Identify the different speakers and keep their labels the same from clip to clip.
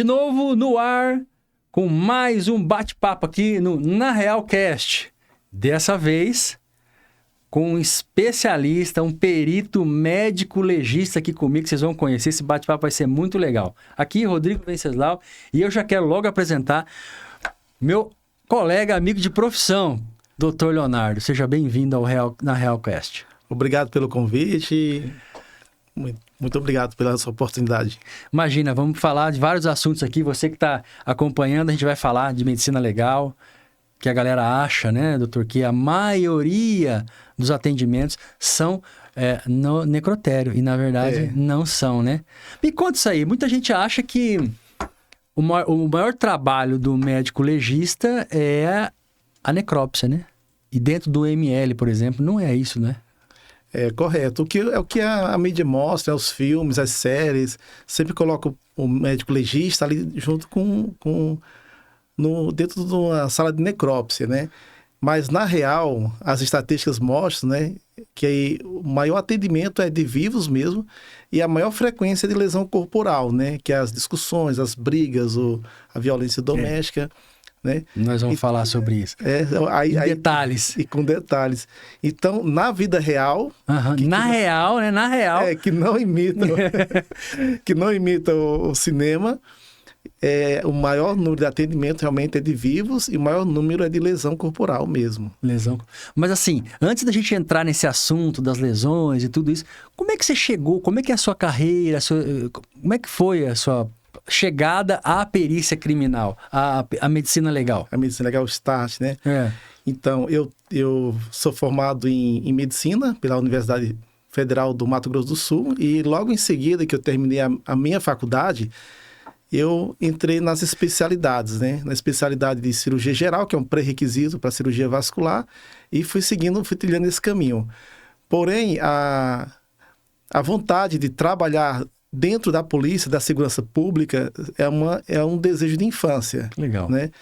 Speaker 1: De novo no ar, com mais um bate-papo aqui no Na Real Cast. Dessa vez, com um especialista, um perito médico legista aqui comigo, que vocês vão conhecer. Esse bate-papo vai ser muito legal. Aqui, Rodrigo Venceslau, e eu já quero logo apresentar meu colega, amigo de profissão, Dr. Leonardo. Seja bem-vindo ao Na Real Cast.
Speaker 2: Obrigado pelo convite. Muito obrigado pela sua oportunidade.
Speaker 1: Imagina, vamos falar de vários assuntos aqui. Você que está acompanhando, a gente vai falar de medicina legal, que a galera acha, né, doutor, que a maioria dos atendimentos são no necrotério. E, na verdade, não são, né? Me conta isso aí. Muita gente acha que o maior trabalho do médico legista é a necrópsia, né? E dentro do ML, por exemplo, não é isso, né?
Speaker 2: É correto. O que a mídia mostra, os filmes, as séries, sempre coloca o médico legista ali junto dentro de uma sala de necrópsia, né? Mas, na real, as estatísticas mostram, né, que aí o maior atendimento é de vivos mesmo e a maior frequência de lesão corporal, né? Que é as discussões, as brigas, a violência doméstica. Né?
Speaker 1: Nós vamos falar sobre isso. Em detalhes.
Speaker 2: E com detalhes. Então, na vida real...
Speaker 1: Na real.
Speaker 2: Que não imita, que não imita o cinema, o maior número de atendimento realmente é de vivos e o maior número é de lesão corporal mesmo.
Speaker 1: Mas assim, antes da gente entrar nesse assunto das lesões e tudo isso, como é que você chegou? Como é que é a sua carreira? Como é que foi a sua chegada à perícia criminal, à medicina legal?
Speaker 2: A medicina legal, o START, né? Então, eu sou formado em medicina pela Universidade Federal do Mato Grosso do Sul e logo em seguida que eu terminei a minha faculdade, eu entrei nas especialidades, né? Na especialidade de cirurgia geral, que é um pré-requisito para cirurgia vascular, e fui trilhando esse caminho. Porém, a vontade de trabalhar dentro da polícia, da segurança pública, é um desejo de infância.
Speaker 1: Legal.
Speaker 2: Né?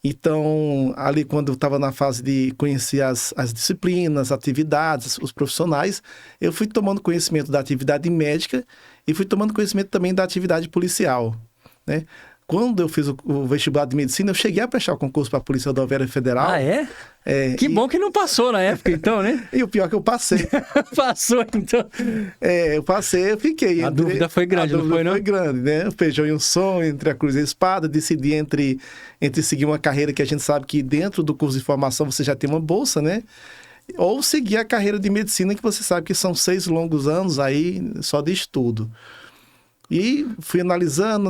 Speaker 2: Então, ali quando eu estava na fase de conhecer as disciplinas, atividades, os profissionais, eu fui tomando conhecimento da atividade médica e fui tomando conhecimento também da atividade policial. Né? Quando eu fiz o vestibular de medicina, eu cheguei a prestar o concurso para a Polícia Rodoviária Federal.
Speaker 1: Ah, é? Bom que não passou na época, então, né?
Speaker 2: E o pior é que eu passei.
Speaker 1: Passou, então.
Speaker 2: Eu passei, eu fiquei.
Speaker 1: A dúvida foi grande, não foi, não?
Speaker 2: Foi grande, né? O feijão e um sonho, entre a cruz e a espada. Decidi entre seguir uma carreira que a gente sabe que dentro do curso de formação você já tem uma bolsa, né? Ou seguir a carreira de medicina, que você sabe que são 6 longos anos aí só de estudo. E fui analisando,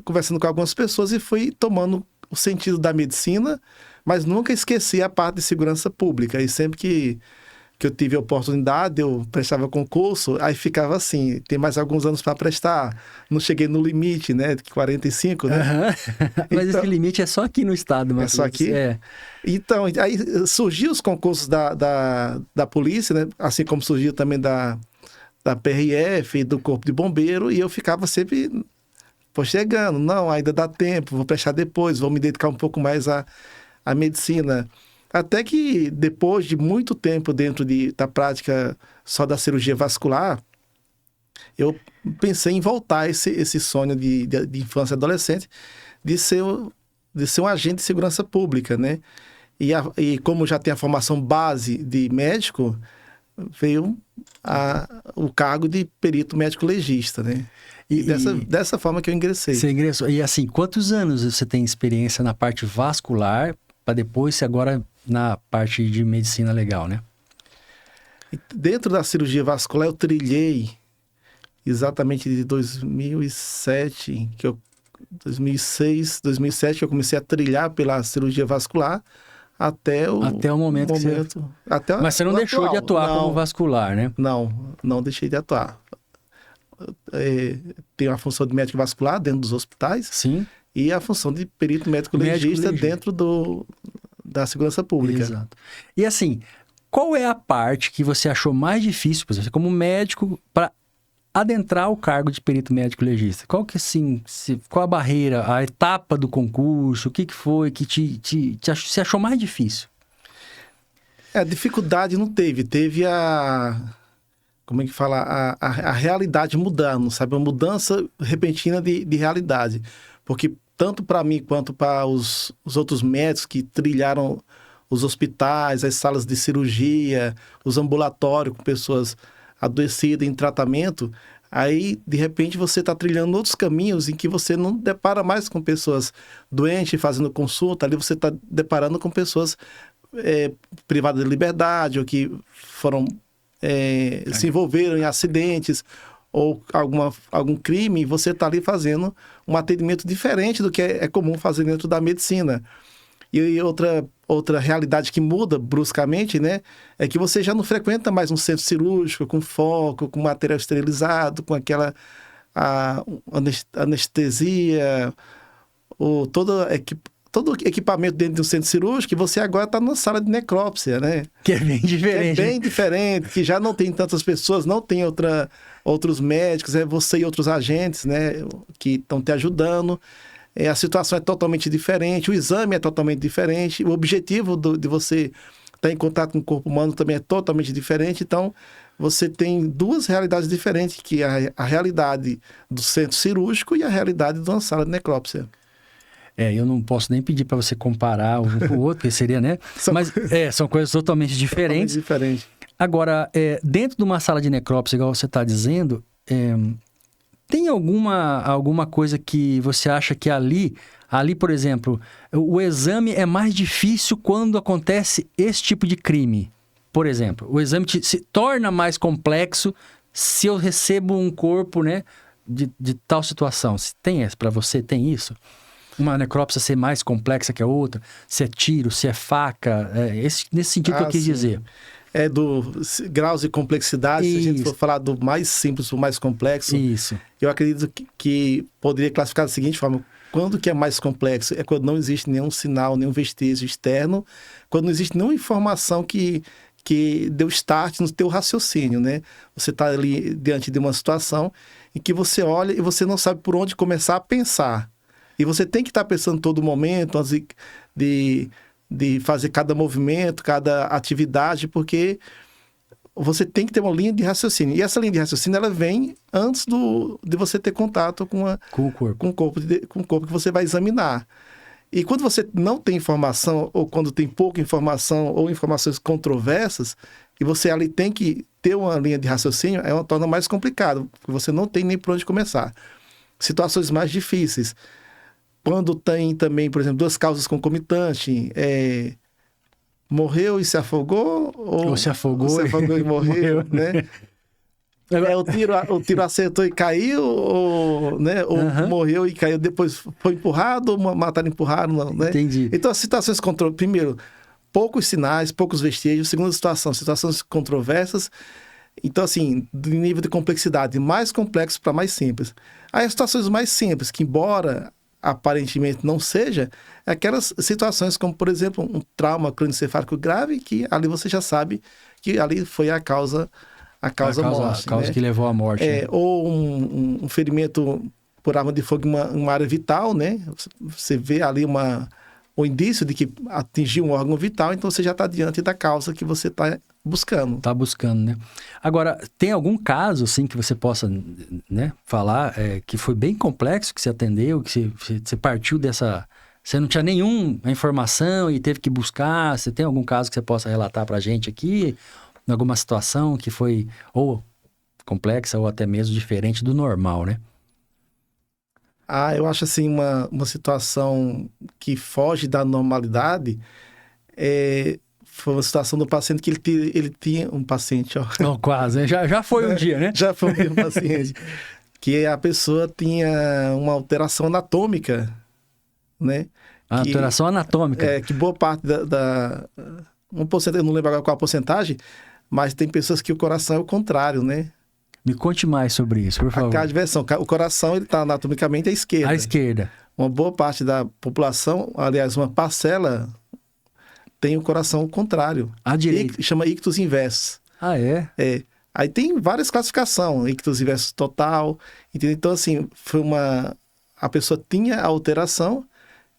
Speaker 2: conversando com algumas pessoas e fui tomando o sentido da medicina, mas nunca esqueci a parte de segurança pública. E sempre que eu tive a oportunidade, eu prestava concurso, aí ficava assim, tem mais alguns anos para prestar. Não cheguei no limite, né, de 45, né?
Speaker 1: Mas então, esse limite é só aqui no estado.
Speaker 2: É só aqui? Então, aí surgiu os concursos da polícia, né? Assim como surgiu também da PRF, do Corpo de Bombeiro, e eu ficava sempre postergando. Não, ainda dá tempo, vou prestar depois, vou me dedicar um pouco mais à medicina. Até que, depois de muito tempo dentro da prática só da cirurgia vascular, eu pensei em voltar esse sonho de infância e adolescente de ser um agente de segurança pública, né? E como já tem a formação base de médico, veio o cargo de perito médico legista, né? E dessa forma que eu ingressei.
Speaker 1: Você ingressou. E assim, quantos anos você tem experiência na parte vascular para depois ser agora na parte de medicina legal, né?
Speaker 2: Dentro da cirurgia vascular eu trilhei exatamente de 2007, 2007 que eu comecei a trilhar pela cirurgia vascular até o momento que você...
Speaker 1: Mas você não deixou de atuar como vascular, né?
Speaker 2: Não deixei de atuar. Tenho a função de médico vascular dentro dos hospitais.
Speaker 1: Sim.
Speaker 2: E a função de perito médico legista dentro da segurança pública.
Speaker 1: Exato. E assim, qual é a parte que você achou mais difícil, por exemplo, como médico, para adentrar o cargo de perito médico legista? Qual que assim, qual a barreira, a etapa do concurso, o que foi que você achou mais difícil?
Speaker 2: Dificuldade não teve. Teve como é que fala, a realidade mudando, sabe? Uma mudança repentina de realidade. Porque tanto para mim quanto para os outros médicos que trilharam os hospitais, as salas de cirurgia, os ambulatórios com pessoas adoecidas em tratamento, aí, de repente, você está trilhando outros caminhos em que você não depara mais com pessoas doentes fazendo consulta, ali você está deparando com pessoas privadas de liberdade ou que foram se envolveram em acidentes ou algum crime, e você está ali fazendo um atendimento diferente do que é comum fazer dentro da medicina. E outra realidade que muda bruscamente, né, é que você já não frequenta mais um centro cirúrgico com foco, com material esterilizado, com aquela anestesia, ou todo equipamento dentro de um centro cirúrgico, e você agora está numa sala de necrópsia, né?
Speaker 1: Que é bem diferente.
Speaker 2: Que é bem diferente, que já não tem tantas pessoas, não tem outros médicos, é você e outros agentes, né, que estão te ajudando. A situação é totalmente diferente, o exame é totalmente diferente, o objetivo de você estar em contato com o corpo humano também é totalmente diferente. Então, você tem duas realidades diferentes, que é a realidade do centro cirúrgico e a realidade de uma sala de necrópsia.
Speaker 1: Eu não posso nem pedir para você comparar um com o outro, porque seria, né? Mas são coisas totalmente diferentes.
Speaker 2: Totalmente diferente.
Speaker 1: Agora, dentro de uma sala de necrópsia, igual você está dizendo, tem alguma coisa que você acha que ali, por exemplo, o exame é mais difícil quando acontece esse tipo de crime? Por exemplo, o exame se torna mais complexo se eu recebo um corpo, né, de tal situação. Se tem para você, tem isso? Uma necrópsia ser mais complexa que a outra? Se é tiro, se é faca? Nesse sentido que eu quis dizer.
Speaker 2: Do graus de complexidade, se a gente for falar do mais simples para o mais complexo,
Speaker 1: isso.
Speaker 2: Eu acredito que poderia classificar da seguinte forma: quando que é mais complexo? É quando não existe nenhum sinal, nenhum vestígio externo, quando não existe nenhuma informação que deu start no teu raciocínio, né? Você está ali diante de uma situação em que você olha e você não sabe por onde começar a pensar. E você tem que estar pensando todo momento antes de fazer cada movimento, cada atividade, porque você tem que ter uma linha de raciocínio. E essa linha de raciocínio, ela vem antes de você ter contato com o corpo que você vai examinar. E quando você não tem informação, ou quando tem pouca informação, ou informações controversas, e você ali tem que ter uma linha de raciocínio, torna mais complicado, porque você não tem nem por onde começar. Situações mais difíceis. Quando tem também, por exemplo, duas causas concomitantes, morreu e se afogou, ou
Speaker 1: se afogou
Speaker 2: e morreu, né? O tiro acertou e caiu, ou morreu e caiu, depois foi empurrado, ou mataram e empurraram, não, né?
Speaker 1: Entendi.
Speaker 2: Então, as situações primeiro, poucos sinais, poucos vestígios. Segunda situação, situações controversas. Então, assim, de nível de complexidade mais complexo para mais simples. Aí, as situações mais simples, que embora aparentemente não seja, é aquelas situações como, por exemplo, um trauma crânioencefálico grave, que ali você já sabe que ali foi a causa morte.
Speaker 1: A causa, né? Que levou à morte. Né?
Speaker 2: Ou um ferimento por arma de fogo em uma área vital, né? Você vê ali o indício de que atingiu um órgão vital, então você já está diante da causa que você está buscando.
Speaker 1: Está buscando, né? Agora, tem algum caso, assim, que você possa, né, falar que foi bem complexo, que você atendeu, que você partiu dessa... Você não tinha nenhuma informação e teve que buscar? Você tem algum caso que você possa relatar para a gente aqui? Alguma situação que foi ou complexa ou até mesmo diferente do normal, né?
Speaker 2: Eu acho assim, uma situação que foge da normalidade foi uma situação do paciente que ele tinha um paciente, ó.
Speaker 1: Oh, quase, né? Já foi um dia, né?
Speaker 2: Já foi um dia um paciente. Que a pessoa tinha uma alteração anatômica, né?
Speaker 1: Alteração anatômica.
Speaker 2: Que boa parte uma porcentagem, eu não lembro agora qual a porcentagem, mas tem pessoas que o coração é o contrário, né?
Speaker 1: Me conte mais sobre isso, por favor.
Speaker 2: A diversão. O coração, ele está anatomicamente à esquerda.
Speaker 1: À esquerda.
Speaker 2: Uma boa parte da população, aliás, uma parcela, tem o coração contrário.
Speaker 1: À direita.
Speaker 2: Chama ictus inverso.
Speaker 1: Ah, é?
Speaker 2: Aí tem várias classificações. Ictus inverso total. Entendeu? Então, assim, a pessoa tinha a alteração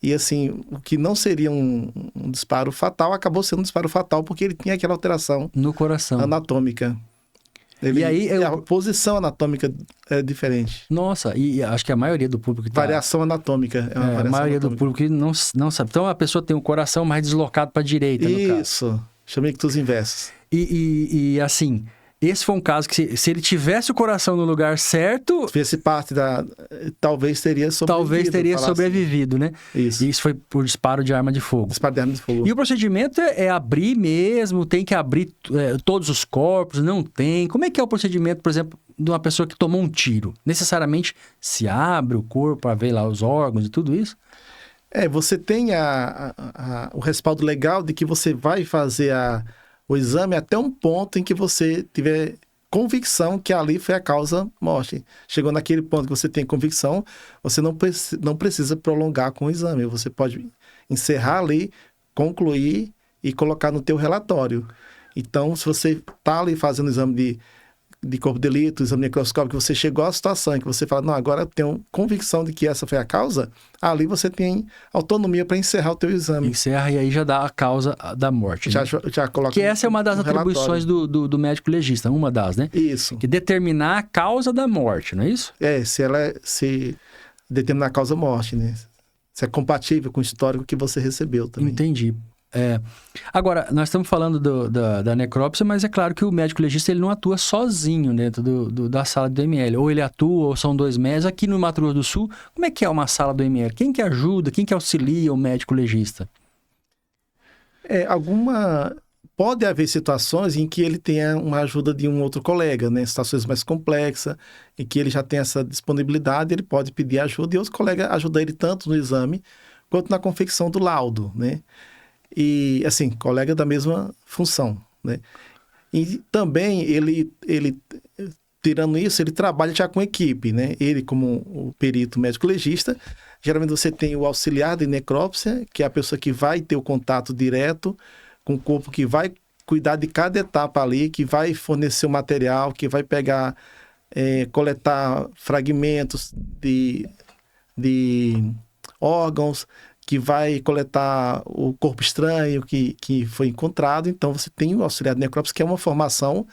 Speaker 2: e, assim, o que não seria um disparo fatal, acabou sendo um disparo fatal porque ele tinha aquela alteração
Speaker 1: no coração
Speaker 2: anatômica.
Speaker 1: E aí
Speaker 2: a posição anatômica é diferente.
Speaker 1: Nossa, e acho que a maioria do público que
Speaker 2: Variação anatômica. É uma variação
Speaker 1: a maioria
Speaker 2: anatômica.
Speaker 1: do público não sabe. Então a pessoa tem o coração mais deslocado para a direita, no caso.
Speaker 2: Isso. Chama ictus inversus.
Speaker 1: E assim, esse foi um caso que se ele tivesse o coração no lugar certo,
Speaker 2: Se tivesse parte da... Talvez teria
Speaker 1: sobrevivido, né?
Speaker 2: Isso.
Speaker 1: E isso foi por disparo de arma de fogo.
Speaker 2: Disparo de arma de fogo.
Speaker 1: E o procedimento é abrir mesmo, tem que abrir todos os corpos, não tem. Como é que é o procedimento, por exemplo, de uma pessoa que tomou um tiro? Necessariamente se abre o corpo para ver lá os órgãos e tudo isso?
Speaker 2: Você tem o respaldo legal de que você vai fazer o exame até um ponto em que você tiver convicção que ali foi a causa morte. Chegou naquele ponto que você tem convicção, você não precisa prolongar com o exame. Você pode encerrar ali, concluir e colocar no teu relatório. Então, se você está ali fazendo o exame de corpo de delito, exame necroscópico, que você chegou à situação em que você fala, não, agora eu tenho convicção de que essa foi a causa, ali você tem autonomia para encerrar o teu exame.
Speaker 1: Encerra e aí já dá a causa da morte.
Speaker 2: Já,
Speaker 1: né?
Speaker 2: já coloca
Speaker 1: Que essa é uma das
Speaker 2: no
Speaker 1: atribuições do médico legista, uma das, né?
Speaker 2: Isso.
Speaker 1: Que determinar a causa da morte, não é isso?
Speaker 2: Se determinar a causa morte, né? Se é compatível com o histórico que você recebeu também.
Speaker 1: Entendi. Agora, nós estamos falando da necrópsia, mas é claro que o médico legista ele não atua sozinho dentro da sala do ML. Ou ele atua, ou são 2 médicos. Aqui no Mato Grosso do Sul, como é que é uma sala do ML? Quem que ajuda, quem que auxilia o médico legista?
Speaker 2: Pode haver situações em que ele tenha uma ajuda de um outro colega, né? Situações mais complexas, em que ele já tem essa disponibilidade, ele pode pedir ajuda e outro colega ajuda ele tanto no exame quanto na confecção do laudo, né? E, assim, colega da mesma função, né? E também, ele tirando isso, ele trabalha já com equipe, né? Ele, como o perito médico legista, geralmente você tem o auxiliar de necrópsia, que é a pessoa que vai ter o contato direto com o corpo, que vai cuidar de cada etapa ali, que vai fornecer o material, que vai pegar, coletar fragmentos de órgãos, que vai coletar o corpo estranho que foi encontrado. Então, você tem o auxiliar de necrópsia, que é uma formação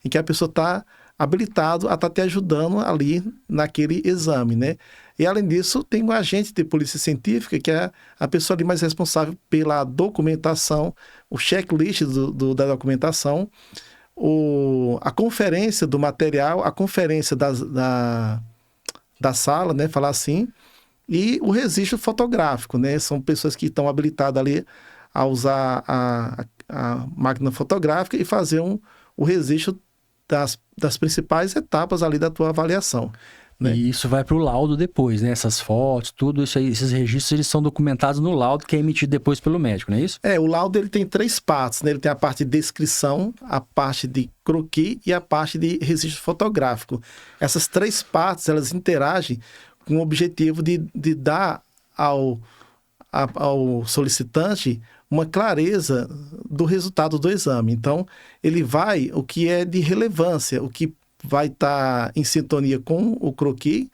Speaker 2: em que a pessoa está habilitado a estar te ajudando ali naquele exame, né? E, além disso, tem o agente de polícia científica, que é a pessoa ali mais responsável pela documentação, o checklist da documentação, a conferência do material, a conferência da sala, né? Falar assim, e o registro fotográfico, né? São pessoas que estão habilitadas ali a usar a máquina fotográfica e fazer o registro das principais etapas ali da tua avaliação, né?
Speaker 1: E isso vai para o laudo depois, né? Essas fotos, tudo isso aí, esses registros, eles são documentados no laudo que é emitido depois pelo médico, não é isso?
Speaker 2: O laudo ele tem 3 partes, né? Ele tem a parte de descrição, a parte de croquis e a parte de registro fotográfico. Essas 3 partes, elas interagem com o objetivo de dar ao solicitante uma clareza do resultado do exame. Então, ele vai, o que é de relevância, o que vai estar em sintonia com o croquis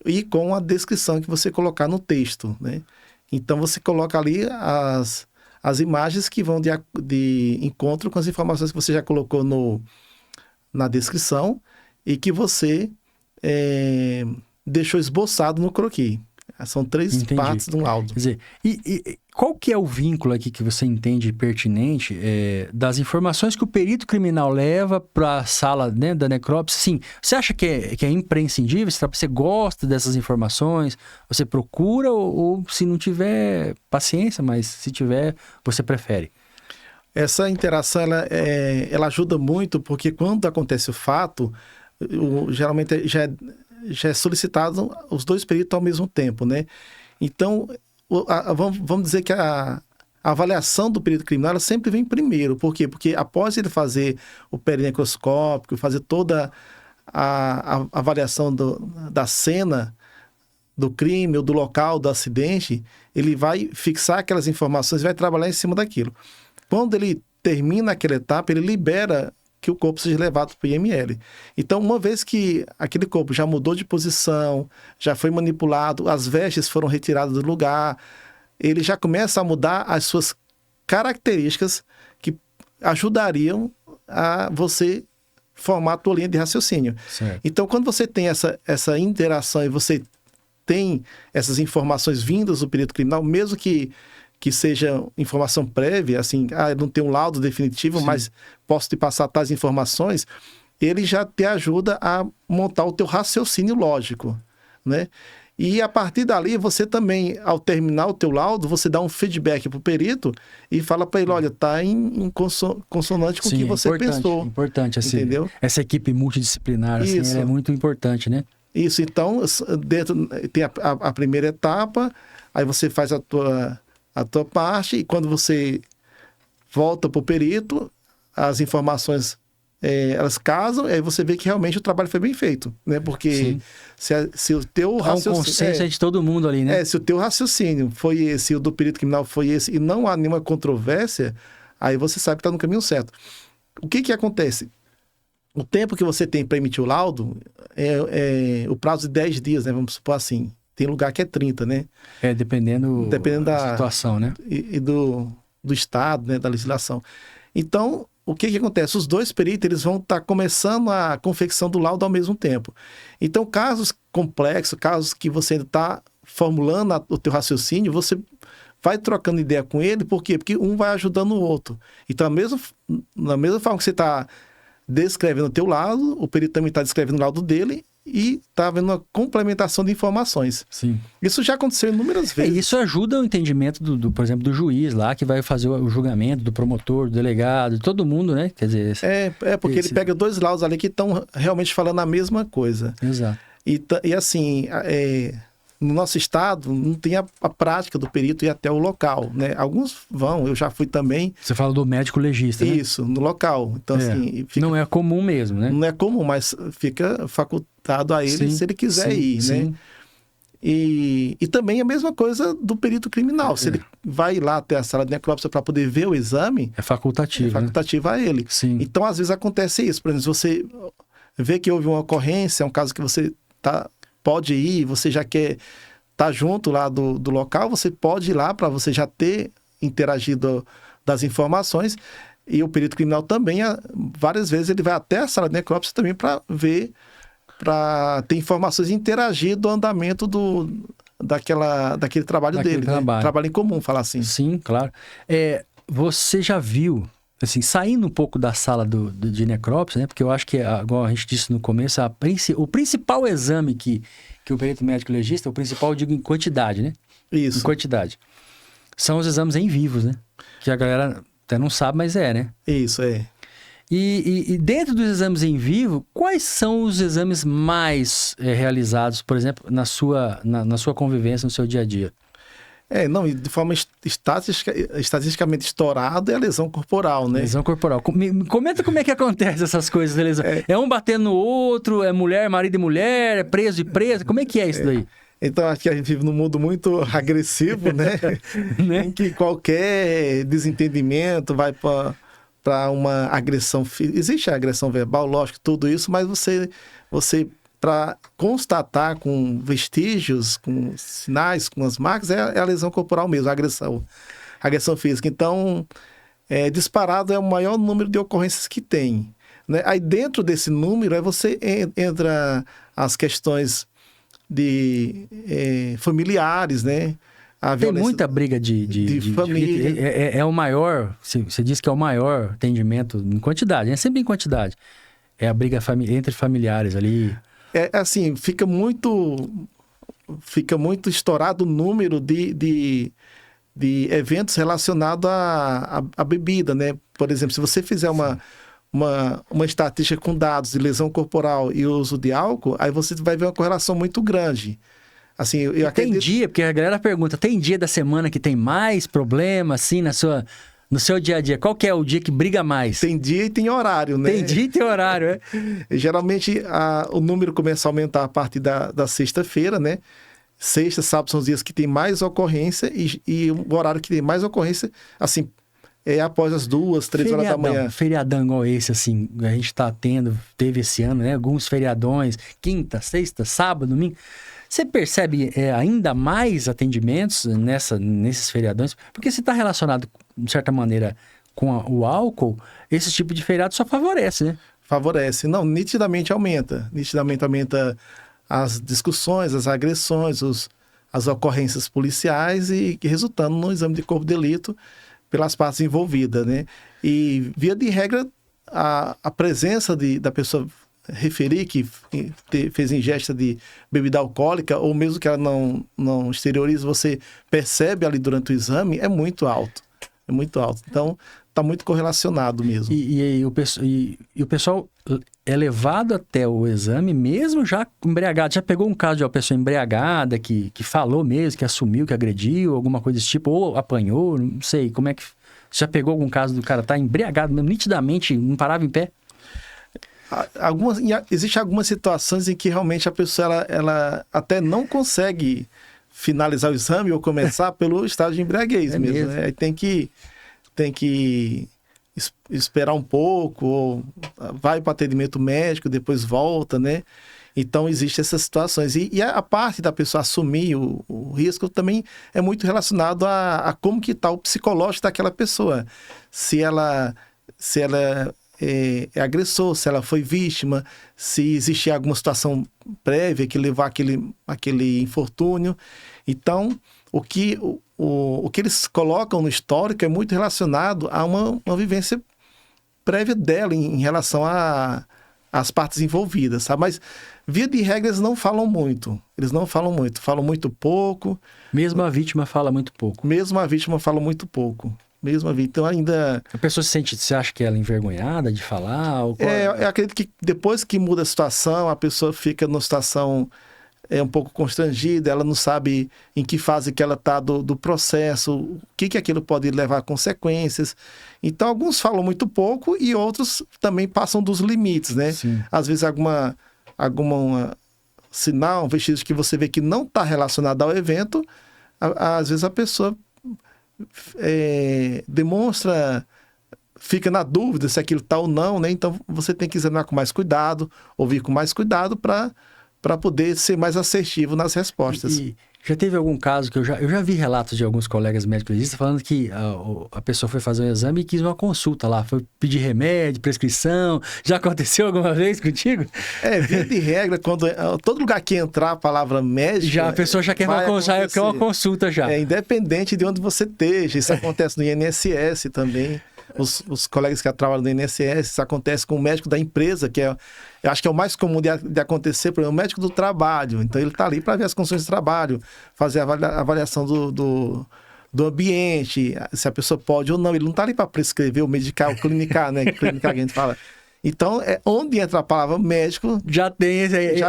Speaker 2: e com a descrição que você colocar no texto, né? Então, você coloca ali as imagens que vão de encontro com as informações que você já colocou na descrição e que você deixou esboçado no croquis. São 3 partes de um laudo.
Speaker 1: Quer dizer, e qual que é o vínculo aqui que você entende pertinente das informações que o perito criminal leva para a sala, né, da necrópsia? Sim, você acha que é imprescindível? Você gosta dessas informações? Você procura ou se não tiver, paciência, mas se tiver, você prefere?
Speaker 2: Essa interação, ela ajuda muito, porque quando acontece o fato, geralmente já é solicitado os 2 peritos ao mesmo tempo, né? Então, vamos dizer que a avaliação do perito criminal ela sempre vem primeiro. Por quê? Porque após ele fazer o perinecroscópico, fazer toda a avaliação da cena do crime ou do local do acidente, ele vai fixar aquelas informações e vai trabalhar em cima daquilo. Quando ele termina aquela etapa, ele libera que o corpo seja levado para o IML. Então, uma vez que aquele corpo já mudou de posição, já foi manipulado, as vestes foram retiradas do lugar, ele já começa a mudar as suas características que ajudariam a você formar a tua linha de raciocínio.
Speaker 1: Certo.
Speaker 2: Então, quando você tem essa interação e você tem essas informações vindas do perito criminal, mesmo que seja informação prévia, assim, eu não tenho um laudo definitivo,
Speaker 1: Sim.
Speaker 2: mas posso te passar tais informações, ele já te ajuda a montar o teu raciocínio lógico, né? E a partir dali, você também, ao terminar o teu laudo, você dá um feedback para o perito e fala para ele, olha, está em consonante com o que você pensou.
Speaker 1: Importante, assim,
Speaker 2: entendeu?
Speaker 1: Essa equipe multidisciplinar, assim, ela é muito importante, né?
Speaker 2: Isso, então, dentro tem a primeira etapa, aí você faz a tua parte, e quando você volta para o perito, as informações elas casam, e aí você vê que realmente o trabalho foi bem feito, né? Porque se o teu
Speaker 1: raciocínio... Há um consenso de todo mundo ali, né?
Speaker 2: Se o teu raciocínio foi esse, o do perito criminal foi esse, e não há nenhuma controvérsia, aí você sabe que está no caminho certo. O que acontece? O tempo que você tem para emitir o laudo é o prazo de 10 dias, né? Vamos supor assim. Tem lugar que é 30, né?
Speaker 1: Dependendo da situação, né?
Speaker 2: E do estado, né? Da legislação. Então, o que acontece? Os dois peritos eles vão estar começando a confecção do laudo ao mesmo tempo. Então, casos complexos, casos que você ainda está formulando o teu raciocínio, você vai trocando ideia com ele. Por quê? Porque um vai ajudando o outro. Então, na mesma forma que você está descrevendo o teu laudo, o perito também está descrevendo o laudo dele e está havendo uma complementação de informações.
Speaker 1: Sim.
Speaker 2: Isso já aconteceu inúmeras vezes.
Speaker 1: Isso ajuda o entendimento, por exemplo, do juiz lá, que vai fazer o julgamento, do promotor, do delegado, de todo mundo, né? Quer dizer...
Speaker 2: porque ele pega dois laudos ali que estão realmente falando a mesma coisa.
Speaker 1: Exato.
Speaker 2: E assim, no nosso estado, não tem a prática do perito ir até o local, né? Alguns vão, eu já fui também.
Speaker 1: Você fala do médico legista, né?
Speaker 2: Isso, no local. Então, assim...
Speaker 1: Não é comum mesmo, né?
Speaker 2: Não é comum, mas fica facultado a ele se ele quiser ir, né? E também a mesma coisa do perito criminal. Se ele vai lá até a sala de necrópsia para poder ver o exame...
Speaker 1: É facultativo.
Speaker 2: É facultativo a ele.
Speaker 1: Sim.
Speaker 2: Então, às vezes acontece isso. Por exemplo, se você vê que houve uma ocorrência, é um caso que você pode ir, você já quer estar junto lá do local, você pode ir lá para você já ter interagido das informações. E o perito criminal também, várias vezes, ele vai até a sala de necrópsia também para ver, para ter informações e interagir do andamento daquele trabalho dele. Né? Trabalho em comum, falar assim.
Speaker 1: Sim, claro. Você já viu, assim, saindo um pouco da sala de necrópsia, né? Porque eu acho que, igual a gente disse no começo, o principal exame que o perito médico legista, o principal eu digo em quantidade, né?
Speaker 2: Isso.
Speaker 1: Em quantidade. São os exames em vivos, né? Que a galera até não sabe, mas né?
Speaker 2: Isso,
Speaker 1: E dentro dos exames em vivo, quais são os exames mais realizados, por exemplo, na sua convivência, no seu dia a dia?
Speaker 2: De forma estatisticamente estourada é a lesão corporal, né?
Speaker 1: Lesão corporal. Comenta como é que acontece essas coisas da lesão. É um batendo no outro, é mulher, marido e mulher, é preso e presa. Como é que é isso daí?
Speaker 2: Então, acho que a gente vive num mundo muito agressivo, né? Em que qualquer desentendimento vai para uma agressão física. Existe a agressão verbal, lógico, tudo isso, mas você para constatar com vestígios, com sinais, com as marcas, é a lesão corporal mesmo, a agressão física. Então, disparado é o maior número de ocorrências que tem. Né? Aí dentro desse número, aí você entra as questões de familiares, né?
Speaker 1: Tem muita briga de
Speaker 2: família.
Speaker 1: É o maior, você diz que é o maior atendimento em quantidade, é sempre em quantidade. É a briga entre familiares ali.
Speaker 2: Assim, fica muito estourado o número de eventos relacionados à bebida, né? Por exemplo, se você fizer uma estatística com dados de lesão corporal e uso de álcool, aí você vai ver uma correlação muito grande. Assim, eu acredito...
Speaker 1: Tem dia, porque a galera pergunta, tem dia da semana que tem mais problema, assim, no seu dia a dia? Qual que é o dia que briga mais?
Speaker 2: Tem dia e tem horário, né?
Speaker 1: Tem dia e tem horário,
Speaker 2: Geralmente, o número começa a aumentar a partir da sexta-feira, né? Sexta, sábado são os dias que tem mais ocorrência e o horário que tem mais ocorrência, assim, após as 2, 3 horas da manhã.
Speaker 1: Feriadão igual esse, assim, a gente teve esse ano, né? Alguns feriadões, quinta, sexta, sábado, domingo. Você percebe ainda mais atendimentos nesses feriadões? Porque se está relacionado, de certa maneira, com o álcool, esse tipo de feriado só favorece, né?
Speaker 2: Favorece. Não, nitidamente aumenta. Nitidamente aumenta as discussões, as agressões, as ocorrências policiais e resultando no exame de corpo de delito pelas partes envolvidas, né? E, via de regra, a presença da pessoa referir que fez ingesta de bebida alcoólica, ou mesmo que ela não exteriorize, você percebe ali durante o exame, é muito alto. É muito alto. Então, está muito correlacionado mesmo.
Speaker 1: E o pessoal é levado até o exame mesmo já embriagado? Já pegou um caso de uma pessoa embriagada que falou mesmo, que assumiu, que agrediu, alguma coisa desse tipo, ou apanhou, não sei, como é que... Você já pegou algum caso do cara estar embriagado mesmo, nitidamente, não parava em pé?
Speaker 2: Existem algumas situações em que realmente a pessoa ela até não consegue finalizar o exame ou começar pelo estado de embriaguez mesmo. Né? Aí tem que esperar um pouco, ou vai para o atendimento médico, depois volta, né? Então, existem essas situações. E a parte da pessoa assumir o risco também é muito relacionado a como que está o psicológico daquela pessoa. Se ela é agressor, se ela foi vítima, se existir alguma situação prévia que levou aquele infortúnio. Então, o que eles colocam no histórico é muito relacionado a uma vivência prévia dela em relação às partes envolvidas, sabe? Mas, via de regra, eles não falam muito. Eles não falam muito, falam muito pouco.
Speaker 1: Mesmo a vítima fala muito pouco.
Speaker 2: Mesmo a vítima fala muito pouco. Mesmo a vítima. Então, ainda...
Speaker 1: A pessoa você acha que ela é envergonhada de falar? Ou
Speaker 2: eu acredito que depois que muda a situação, a pessoa fica numa situação um pouco constrangida, ela não sabe em que fase que ela está do processo, o que aquilo pode levar a consequências. Então, alguns falam muito pouco e outros também passam dos limites, né?
Speaker 1: Sim.
Speaker 2: Às vezes, alguma sinal, um vestígio que você vê que não está relacionado ao evento, às vezes a pessoa demonstra, fica na dúvida se aquilo está ou não, né? Então, você tem que examinar com mais cuidado, ouvir com mais cuidado para poder ser mais assertivo nas respostas.
Speaker 1: E já teve algum caso que eu já vi relatos de alguns colegas médicos legistas falando que a pessoa foi fazer um exame e quis uma consulta lá, foi pedir remédio, prescrição. Já aconteceu alguma vez contigo?
Speaker 2: Via de regra, quando todo lugar que entrar a palavra médico...
Speaker 1: A pessoa já quer uma consulta já.
Speaker 2: Independente de onde você esteja. Isso acontece no INSS também. Os colegas que trabalham no INSS, isso acontece com o médico da empresa, que eu acho que é o mais comum de acontecer, por exemplo, o médico do trabalho. Então, ele está ali para ver as condições de trabalho, fazer a avaliação do ambiente, se a pessoa pode ou não. Ele não está ali para prescrever ou medicar ou clinicar, né? Clinicar que a gente fala. Então, onde entra a palavra médico...
Speaker 1: Já tem, vem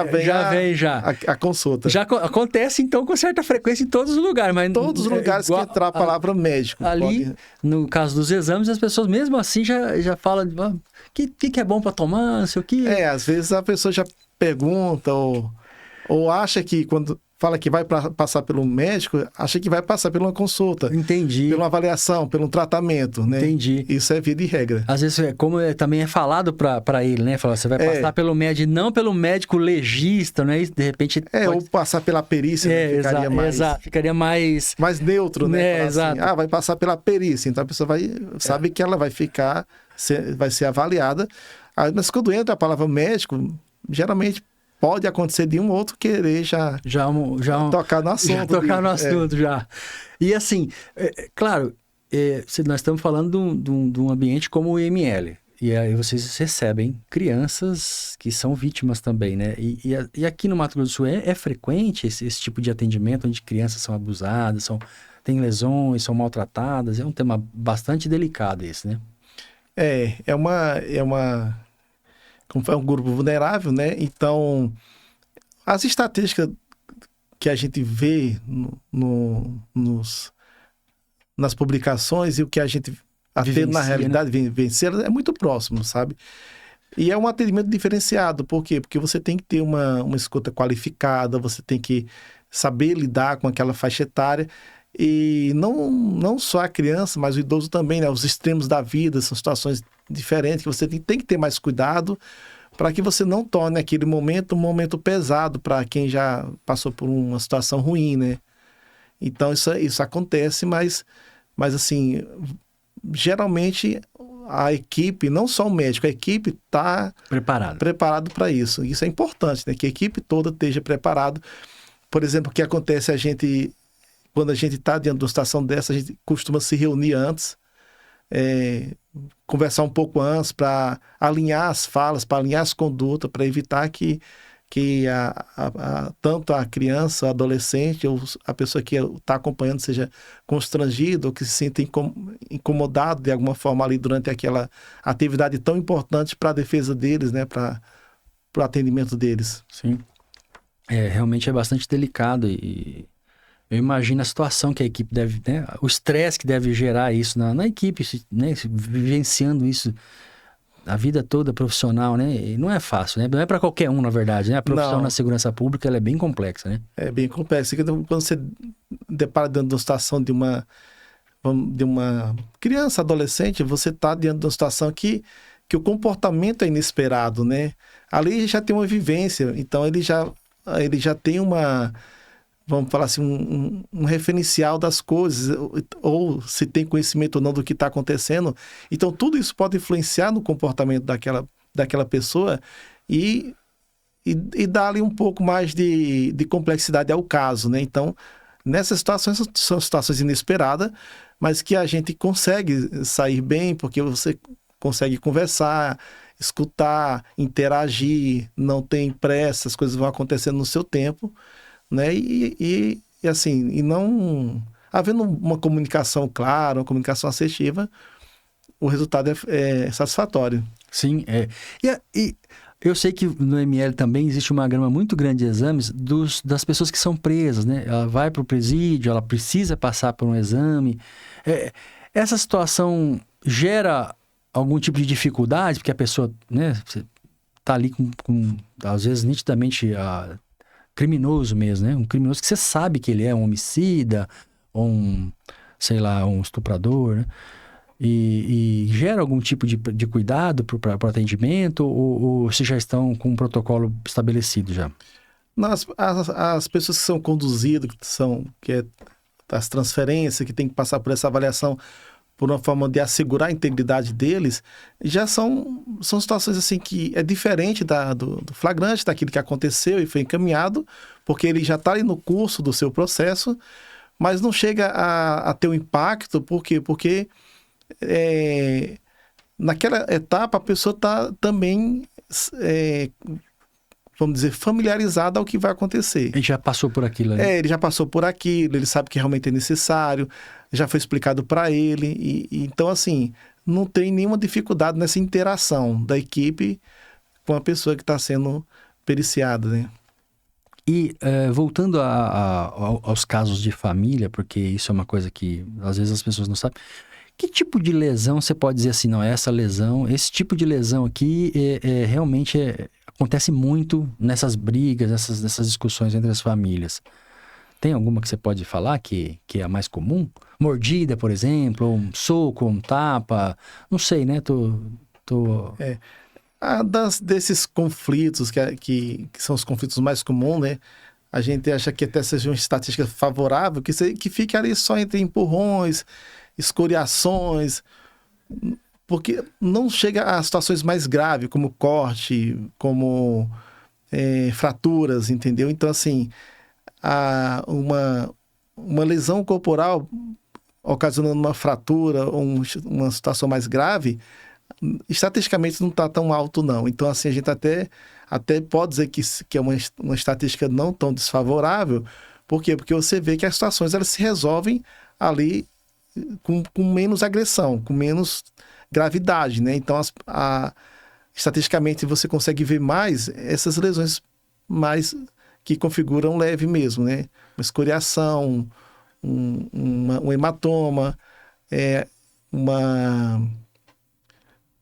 Speaker 2: a consulta.
Speaker 1: Já acontece, então, com certa frequência em todos os lugares. Mas
Speaker 2: todos os lugares que entrar a palavra médico.
Speaker 1: Ali, no caso dos exames, as pessoas mesmo assim já falam... que é bom para tomar, não sei o que.
Speaker 2: Às vezes a pessoa já pergunta ou acha que quando fala que vai passar pelo médico, acha que vai passar por uma consulta.
Speaker 1: Entendi.
Speaker 2: Pela avaliação, pelo tratamento, né?
Speaker 1: Entendi.
Speaker 2: Isso é via de regra.
Speaker 1: Às vezes, como também é falado para ele, né? Fala, você vai passar pelo médico, não pelo médico legista, não é isso? De repente...
Speaker 2: ou passar pela perícia, né? Ficaria mais...
Speaker 1: Exato, ficaria mais...
Speaker 2: Mais neutro, né?
Speaker 1: Exato.
Speaker 2: Assim, vai passar pela perícia, então a pessoa sabe que ela vai ser avaliada. Mas quando entra a palavra médico, geralmente pode acontecer de um outro querer já tocar no assunto.
Speaker 1: Já tocar no assunto, já. E assim, claro, nós estamos falando de um ambiente como o IML. E aí vocês recebem crianças que são vítimas também, né? E aqui no Mato Grosso do Sul é frequente esse tipo de atendimento onde crianças são abusadas, têm lesões, são maltratadas. É um tema bastante delicado esse, né?
Speaker 2: É um grupo vulnerável, né? Então, as estatísticas que a gente vê nas publicações e o que a gente na realidade vencer é muito próximo, sabe? E é um atendimento diferenciado. Por quê? Porque você tem que ter uma escuta qualificada, você tem que saber lidar com aquela faixa etária. E não só a criança, mas o idoso também, né? Os extremos da vida são situações diferentes que você tem que ter mais cuidado para que você não torne aquele momento um momento pesado para quem já passou por uma situação ruim, né? Então, isso acontece, mas assim, geralmente a equipe, não só o médico, a equipe está preparado para isso. Isso é importante, né? Que a equipe toda esteja preparada. Por exemplo, o que acontece quando a gente está diante de uma situação dessa, a gente costuma se reunir antes, conversar um pouco antes para alinhar as falas, para alinhar as condutas, para evitar que tanto a criança, o adolescente ou a pessoa que está acompanhando seja constrangido ou que se sinta incomodado de alguma forma ali durante aquela atividade tão importante para a defesa deles, né, para o atendimento deles.
Speaker 1: Sim. Realmente é bastante delicado e eu imagino a situação que a equipe deve, né, o estresse que deve gerar isso na equipe, né, vivenciando isso a vida toda profissional, né? E não é fácil, né? Não é para qualquer um, na verdade, né? A profissão na segurança pública, ela é bem complexa, né?
Speaker 2: É bem complexa. Quando você depara diante de uma situação de uma criança, adolescente, você está diante de uma situação que o comportamento é inesperado, né? Ali já tem uma vivência, então ele já tem vamos falar assim, um referencial das coisas, ou se tem conhecimento ou não do que está acontecendo. Então, tudo isso pode influenciar no comportamento daquela pessoa e dar ali um pouco mais de complexidade ao caso, né? Então, nessas situações, são situações inesperadas, mas que a gente consegue sair bem, porque você consegue conversar, escutar, interagir, não tem pressa, as coisas vão acontecendo no seu tempo, né? E assim, e não havendo uma comunicação clara, uma comunicação assertiva, o resultado é satisfatório.
Speaker 1: Sim, e eu sei que no ML também existe uma gama muito grande de exames das pessoas que são presas, né? Ela vai para o presídio, ela precisa passar por um exame. Essa situação gera algum tipo de dificuldade, porque a pessoa, né, está ali com às vezes, nitidamente criminoso mesmo, né? Um criminoso que você sabe que ele é um homicida, ou sei lá, um estuprador, né? E gera algum tipo de cuidado para o atendimento ou se já estão com um protocolo estabelecido já?
Speaker 2: As pessoas que são conduzidas, as transferências, que tem que passar por essa avaliação por uma forma de assegurar a integridade deles, já são situações assim que é diferente do flagrante, daquilo que aconteceu e foi encaminhado, porque ele já está ali no curso do seu processo, mas não chega a ter um impacto, por quê? Porque naquela etapa a pessoa está também, vamos dizer, familiarizada ao que vai acontecer.
Speaker 1: Ele já passou por aquilo, né?
Speaker 2: Ele já passou por aquilo, ele sabe que realmente é necessário, já foi explicado para ele, então assim, não tem nenhuma dificuldade nessa interação da equipe com a pessoa que está sendo periciada, né?
Speaker 1: E voltando aos casos de família, porque isso é uma coisa que às vezes as pessoas não sabem, que tipo de lesão você pode dizer assim, não, essa lesão, esse tipo de lesão aqui realmente acontece muito nessas brigas, nessas discussões entre as famílias? Tem alguma que você pode falar que é a mais comum? Mordida, por exemplo, ou um soco, ou um tapa, não sei, né?
Speaker 2: Desses conflitos que são os conflitos mais comuns, né? A gente acha que até seja uma estatística favorável, que fique ali só entre empurrões, escoriações, porque não chega a situações mais graves, como corte, como fraturas, entendeu? Então, assim, uma lesão corporal ocasionando uma fratura ou uma situação mais grave, estatisticamente não está tão alto, não. Então, assim, a gente até pode dizer que é uma estatística não tão desfavorável. Por quê? Porque você vê que as situações elas se resolvem ali com menos agressão, com menos gravidade, né? Então, estatisticamente, você consegue ver mais essas lesões mais que configuram leve mesmo, né? Uma escoriação, um hematoma,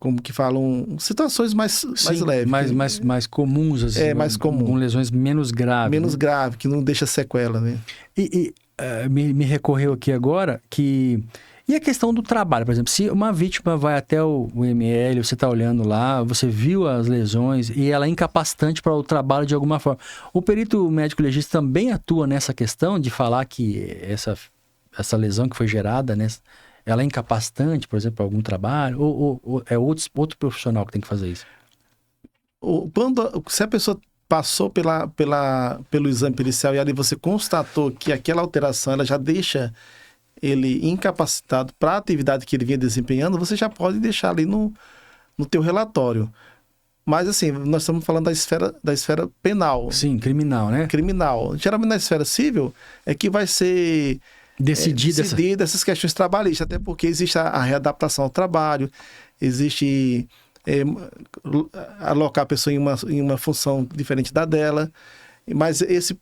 Speaker 2: como que falam, situações mais leves.
Speaker 1: Mais comuns, assim.
Speaker 2: Mais comum.
Speaker 1: Com lesões menos graves.
Speaker 2: Menos grave, que não deixa sequela, né?
Speaker 1: Me recorreu aqui agora que... E a questão do trabalho, por exemplo, se uma vítima vai até o ML, você está olhando lá, você viu as lesões e ela é incapacitante para o trabalho de alguma forma. O perito médico legista também atua nessa questão de falar que essa lesão que foi gerada, né, ela é incapacitante, por exemplo, para algum trabalho? Ou é outro profissional que tem que fazer isso?
Speaker 2: Se a pessoa passou pelo exame pericial e ali você constatou que aquela alteração ela já deixa ele incapacitado para a atividade que ele vinha desempenhando, você já pode deixar ali no teu relatório. Mas assim, nós estamos falando da esfera penal.
Speaker 1: Sim, criminal, né?
Speaker 2: Criminal. Geralmente na esfera civil é que vai ser decidir essas questões trabalhistas, até porque existe a readaptação ao trabalho, existe alocar a pessoa em uma função diferente da dela. Mas esse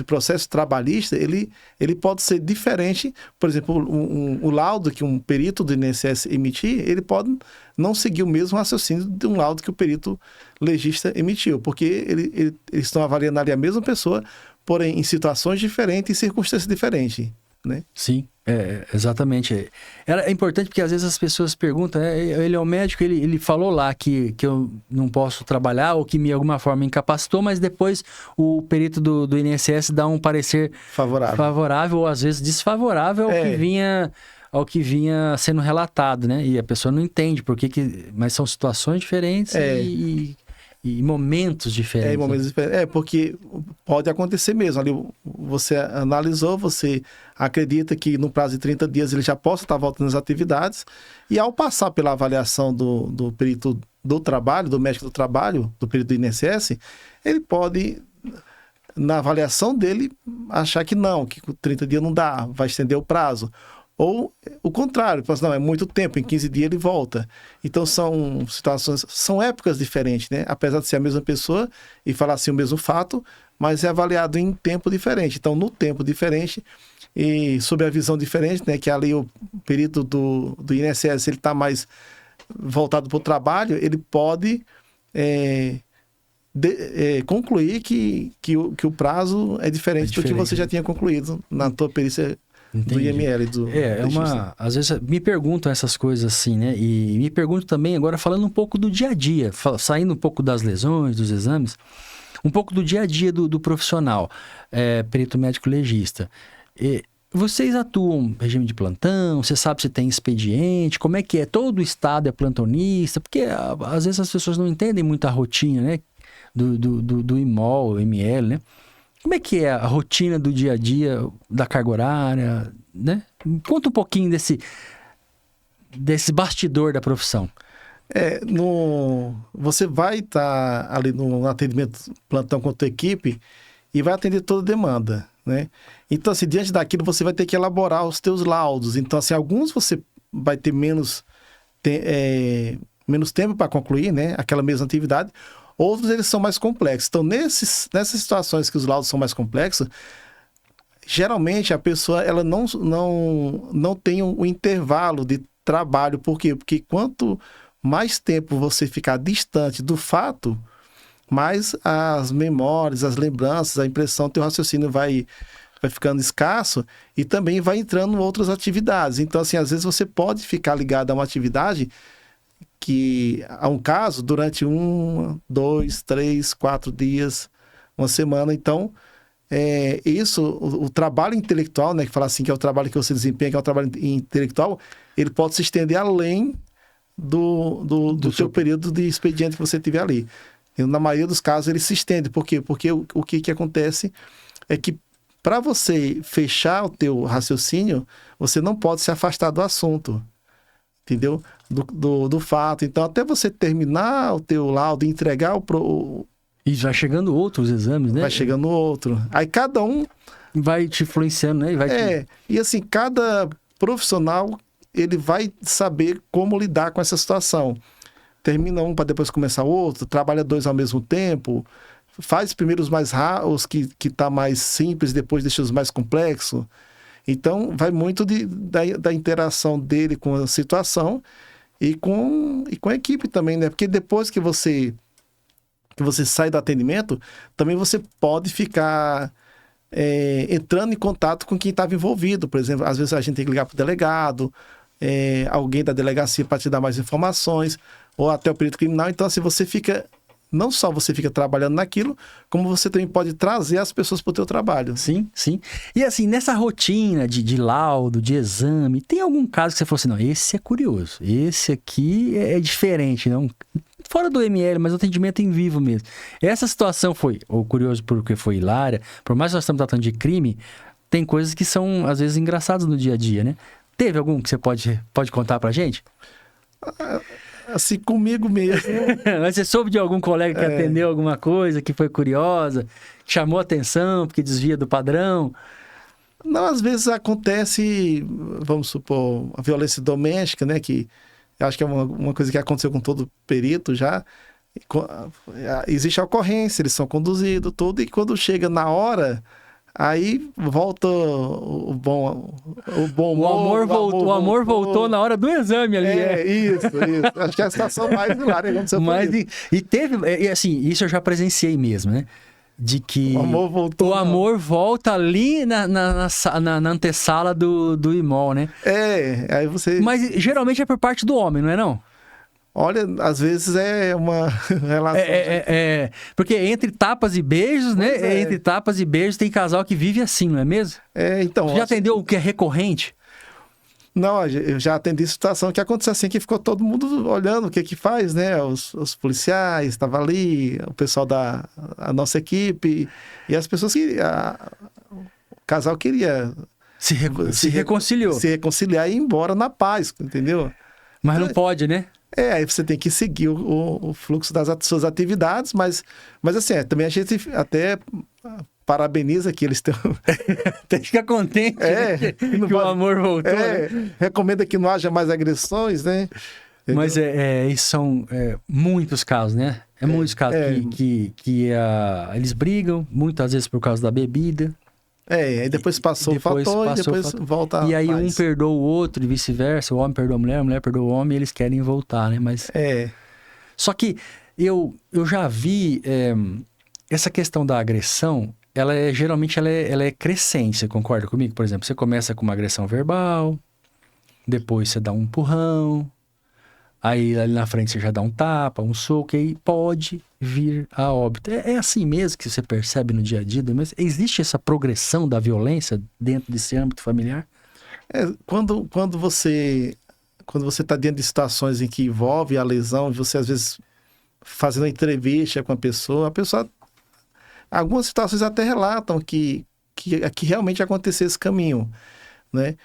Speaker 2: processo trabalhista, ele pode ser diferente. Por exemplo, o laudo que um perito do INSS emitir, ele pode não seguir o mesmo raciocínio de um laudo que o perito legista emitiu, porque eles estão avaliando ali a mesma pessoa, porém em situações diferentes e circunstâncias diferentes, né?
Speaker 1: Sim, exatamente. É importante porque às vezes as pessoas perguntam, ele é o médico, ele falou lá que eu não posso trabalhar ou que de alguma forma incapacitou, mas depois o perito do INSS dá um parecer favorável ou às vezes desfavorável ao que vinha sendo relatado, né? E a pessoa não entende mas são situações diferentes e momentos diferentes.
Speaker 2: Momentos diferentes. Porque pode acontecer mesmo. Ali você analisou, você acredita que no prazo de 30 dias ele já possa estar voltando às atividades, e ao passar pela avaliação do perito do trabalho, do médico do trabalho, do perito do INSS, ele pode, na avaliação dele, achar que não, que 30 dias não dá, vai estender o prazo. Ou o contrário, não, é muito tempo, em 15 dias ele volta. Então são situações, são épocas diferentes, né? Apesar de ser a mesma pessoa e falar assim o mesmo fato, mas é avaliado em tempo diferente. Então, no tempo diferente e sob a visão diferente, né? Que ali o perito do INSS, ele está mais voltado para o trabalho, ele pode concluir que o prazo é diferente do que você já tinha concluído na tua perícia. Entendi. Do IML,
Speaker 1: às vezes me perguntam essas coisas assim, né? E me pergunto também, agora falando um pouco do dia a dia, saindo um pouco das lesões, dos exames, um pouco do dia a dia do profissional, perito médico legista. Vocês atuam em regime de plantão? Você sabe se tem expediente? Como é que é? Todo o estado é plantonista? Porque às vezes as pessoas não entendem muito a rotina, né? Do IMOL, ML, né? Como é que é a rotina do dia a dia, da carga horária, né? Conta um pouquinho desse bastidor da profissão.
Speaker 2: Você vai estar ali no atendimento plantão com a tua equipe e vai atender toda a demanda, né? Então, assim, diante daquilo, você vai ter que elaborar os teus laudos. Então, assim, alguns você vai ter menos tempo para concluir, né? Aquela mesma atividade. Outros, eles são mais complexos. Então, nessas situações que os laudos são mais complexos, geralmente a pessoa ela não tem um intervalo de trabalho. Por quê? Porque quanto mais tempo você ficar distante do fato, mais as memórias, as lembranças, a impressão, teu raciocínio vai ficando escasso e também vai entrando outras atividades. Então, assim, às vezes você pode ficar ligado a uma atividade a um caso durante 1, 2, 3, 4 dias, uma semana. Então, o trabalho intelectual, né, que fala assim que é o trabalho que você desempenha, que é o trabalho intelectual, ele pode se estender além do seu período de expediente que você tiver ali. E, na maioria dos casos, ele se estende. Por quê? Porque o que acontece é que para você fechar o teu raciocínio, você não pode se afastar do assunto. Entendeu? Do fato. Então, até você terminar o teu laudo e entregar
Speaker 1: E vai chegando outros exames, né?
Speaker 2: Vai chegando outro. Aí cada um...
Speaker 1: vai te influenciando, né?
Speaker 2: E assim, cada profissional, ele vai saber como lidar com essa situação. Termina um para depois começar outro, trabalha 2 ao mesmo tempo, faz primeiro os mais raros, que tá mais simples, depois deixa os mais complexos. Então, vai muito da interação dele com a situação e com a equipe também, né? Porque depois que você sai do atendimento, também você pode ficar entrando em contato com quem estava envolvido. Por exemplo, às vezes a gente tem que ligar para o delegado, alguém da delegacia para te dar mais informações, ou até o perito criminal. Então, assim, você fica não só você fica trabalhando naquilo, como você também pode trazer as pessoas para o teu trabalho.
Speaker 1: Sim, sim. E assim, nessa rotina de laudo, de exame, tem algum caso que você falou assim, não, esse é curioso, esse aqui é diferente, não? Fora do ML, mas o atendimento em vivo mesmo. Essa situação foi, ou curioso porque foi hilária, por mais que nós estamos tratando de crime, tem coisas que são, às vezes, engraçadas no dia a dia, né? Teve algum que você pode contar pra gente?
Speaker 2: Assim, comigo mesmo.
Speaker 1: Mas você soube de algum colega que atendeu alguma coisa, que foi curiosa, que chamou atenção, porque desvia do padrão?
Speaker 2: Não, às vezes acontece, vamos supor, a violência doméstica, né? Que eu acho que é uma coisa que aconteceu com todo perito já. Existe a ocorrência, eles são conduzidos, tudo, e quando chega na hora, aí volta o bom humor.
Speaker 1: O amor voltou na hora do exame ali.
Speaker 2: Isso. Acho que é a situação mais hilária que aconteceu.
Speaker 1: Mas, e teve, e assim, isso eu já presenciei mesmo, né? De que
Speaker 2: o amor voltou.
Speaker 1: O amor volta ali na antessala do imol, né?
Speaker 2: Aí você...
Speaker 1: Mas geralmente é por parte do homem, não é não?
Speaker 2: Olha, às vezes é uma relação...
Speaker 1: Porque entre tapas e beijos, né? Entre tapas e beijos tem casal que vive assim, não é mesmo?
Speaker 2: Então...
Speaker 1: Você já atendeu o que é recorrente?
Speaker 2: Não, eu já atendi situação que aconteceu assim, que ficou todo mundo olhando o que faz, né? Os policiais estavam ali, o pessoal a nossa equipe, e as pessoas que... o casal queria...
Speaker 1: Se reconciliou.
Speaker 2: Se reconciliar e ir embora na paz, entendeu?
Speaker 1: Mas não pode, né?
Speaker 2: Aí você tem que seguir o fluxo das suas atividades, mas assim, também a gente até... parabeniza que eles estão...
Speaker 1: Tem que ficar contente que o amor voltou. Né?
Speaker 2: Recomenda que não haja mais agressões, né?
Speaker 1: Mas são muitos casos, né? Muitos casos que eles brigam, muitas vezes por causa da bebida.
Speaker 2: Aí depois passou o fator e depois volta.
Speaker 1: E aí um perdoa o outro e vice-versa, o homem perdoa a mulher perdoa o homem e eles querem voltar, né? Mas... Só que eu já vi essa questão da agressão... geralmente ela é crescente, você concorda comigo? Por exemplo, você começa com uma agressão verbal, depois você dá um empurrão, aí ali na frente você já dá um tapa, um soco, e aí pode vir a óbito. É assim mesmo que você percebe no dia a dia, mas existe essa progressão da violência dentro desse âmbito familiar?
Speaker 2: Quando você está dentro de situações em que envolve a lesão, você às vezes fazendo uma entrevista com a pessoa algumas situações até relatam que realmente aconteceu esse caminho, né?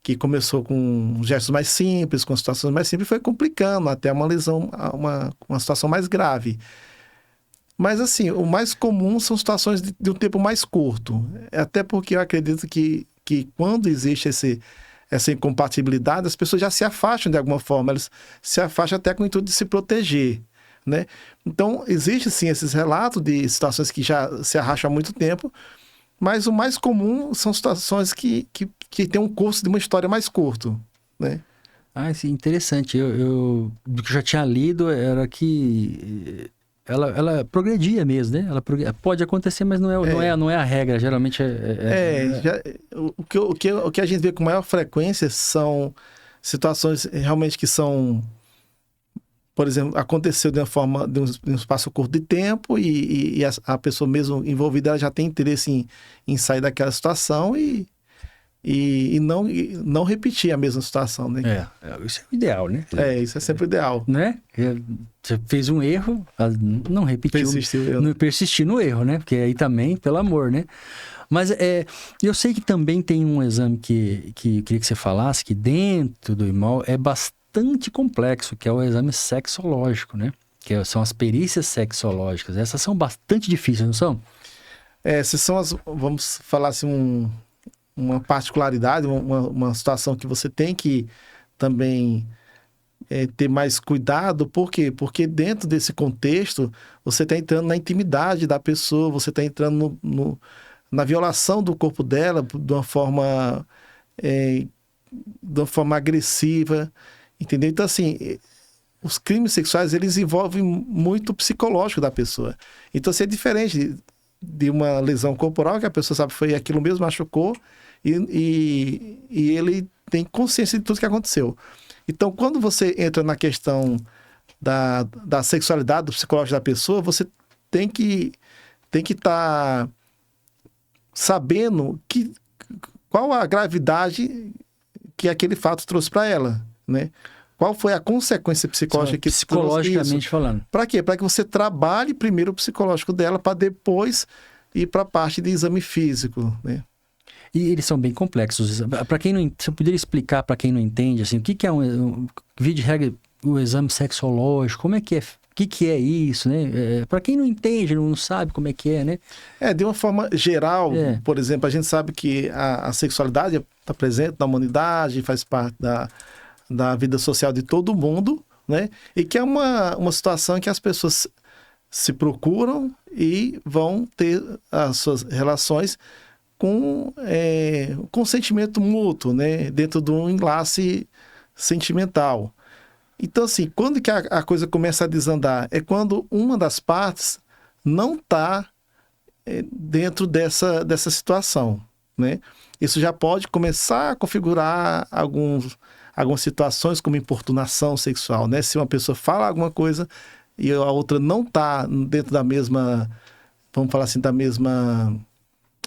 Speaker 2: Que começou com gestos mais simples, com situações mais simples, foi complicando até uma lesão, uma situação mais grave. Mas, assim, o mais comum são situações de um tempo mais curto. Até porque eu acredito que quando existe essa incompatibilidade, as pessoas já se afastam de alguma forma, elas se afastam até com o intuito de se proteger, né? Então, existe sim esses relatos de situações que já se arrastam há muito tempo, mas o mais comum são situações que tem um curso de uma história mais curto, né?
Speaker 1: Sim, interessante. Do que eu já tinha lido era que ela progredia mesmo, né? Pode acontecer, mas não é a regra. Geralmente
Speaker 2: o que a gente vê com maior frequência são situações realmente que são... Por exemplo, aconteceu de um espaço curto de tempo e a pessoa mesmo envolvida ela já tem interesse em sair daquela situação e não repetir a mesma situação, né?
Speaker 1: Isso é o ideal, né?
Speaker 2: Isso é sempre o ideal.
Speaker 1: Né? Você fez um erro, não repetiu. Persistir no erro, né? Porque aí também, pelo amor, né? Mas eu sei que também tem um exame que eu queria que você falasse, que dentro do imol é bastante complexo, que é o exame sexológico, né? Que são as perícias sexológicas. Essas são bastante difíceis, não são?
Speaker 2: Essas são vamos falar assim, uma particularidade, uma situação que você tem que também ter mais cuidado. Por quê? Porque dentro desse contexto, você está entrando na intimidade da pessoa, você está entrando na violação do corpo dela de uma forma agressiva. Entendeu? Então, assim, os crimes sexuais, eles envolvem muito o psicológico da pessoa. Então, assim, é diferente de uma lesão corporal, que a pessoa sabe que foi aquilo mesmo, machucou, e ele tem consciência de tudo que aconteceu. Então, quando você entra na questão da sexualidade, do psicológico da pessoa, você tem que estar sabendo qual a gravidade que aquele fato trouxe para ela, né? Qual foi a consequência psicológica que
Speaker 1: psicologicamente falando.
Speaker 2: Para quê? Para que você trabalhe primeiro o psicológico dela, para depois ir para a parte de exame físico, né?
Speaker 1: E eles são bem complexos. Para quem não, você poderia explicar para quem não entende, assim, o que é via de regra, o exame sexológico? Como é que é? O que é isso, né? Para quem não entende, não sabe como é que é, né?
Speaker 2: De uma forma geral, por exemplo, a gente sabe que a sexualidade está presente na humanidade, faz parte da vida social de todo mundo, né? E que é uma situação em que as pessoas se procuram e vão ter as suas relações com consentimento mútuo, né? Dentro de um enlace sentimental. Então, assim, quando que a coisa começa a desandar? É quando uma das partes não está dentro dessa situação, né? Isso já pode começar a configurar algumas situações como importunação sexual, né? Se uma pessoa fala alguma coisa e a outra não está dentro da mesma, vamos falar assim, da mesma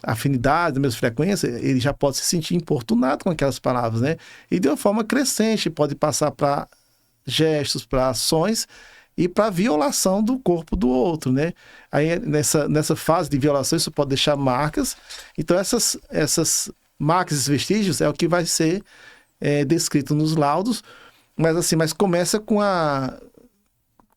Speaker 2: afinidade, da mesma frequência, ele já pode se sentir importunado com aquelas palavras, né? E de uma forma crescente, pode passar para gestos, para ações e para violação do corpo do outro, né? Aí nessa fase de violação isso pode deixar marcas. Então essas marcas, esses vestígios é o que vai ser descrito nos laudos, mas começa com